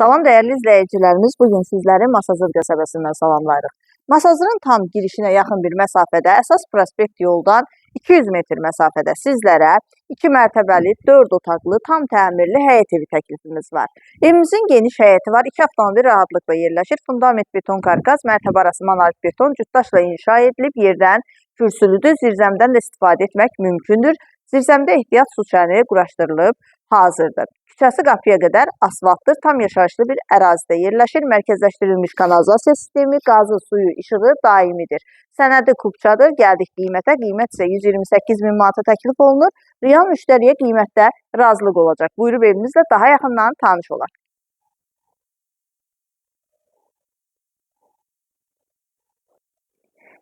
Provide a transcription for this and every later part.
Salam dəyərli izləyicilərimiz, bugün sizləri Masazır qəsəbəsindən salamlayırıq. Masazırın tam girişinə yaxın bir məsafədə, əsas prospekt yoldan 200 metr məsafədə sizlərə 2 mərtəbəli, 4 otaqlı, tam təmirli həyət evi təklifimiz var. Evimizin geniş həyəti var, 2 avtomobil rahatlıqla yerləşir, fundament beton karkas, mərtəbə arası monolit beton, cütdaşla inşa edilib, yerdən kürsülüdür, zirzəmdən də istifadə etmək mümkündür. Zirzəmdə ehtiyat su çəni quraşdırılıb, hazırdır. Küçəsi qapıya qədər asfaltdır, tam yaşayışlı bir ərazidə yerləşir. Mərkəzləşdirilmiş kanalizasiya sistemi, qazı, suyu, işığı daimidir. Sənədi kubçadır. Gəldik qiymətə. Qiymət isə 128 min manata təklif olunur. Real müştəriyə qiymətdə razılıq olacaq. Buyurub evimizlə daha yaxından tanış olaq.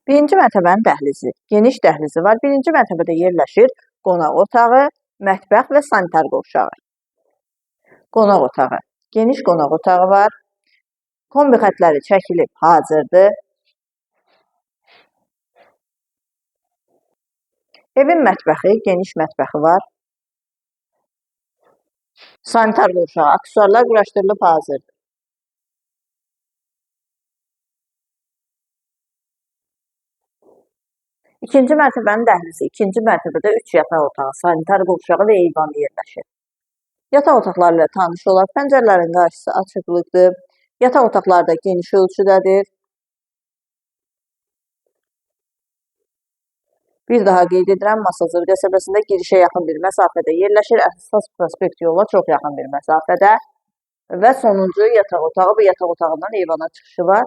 Birinci mərtəbənin dəhlizi, geniş dəhlizi var. Birinci mərtəbədə yerləşir qonaq otağı, mətbəx və sanitar qovşağı. Qonaq otağı, geniş qonaq otağı var. Kombi xətləri çəkilib hazırdır. Evin mətbəxi, geniş mətbəxi var. Sanitar qovşağı, aksesuarlar quraşdırılıb hazırdır. İkinci mərtəbənin dəhlizi, ikinci mərtəbədə 3 yataq otağı, sanitar qovşağı və eyvan yerləşir. Yataq otaqları ilə tanış olaq. Pəncərələrin qarşısı açıqlıqdır. Yataq otaqları da geniş ölçüdədir. Bir daha qeyd edirəm, Masazır qəsəbəsində girişə yaxın bir məsafədə yerləşir. Əsas prospekt yola çox yaxın bir məsafədə. Və sonuncu yataq otağı, bu yataq otağından eyvana çıxışı var.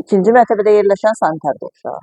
İkinci mərtəbədə yerləşən sanitar qovşağı.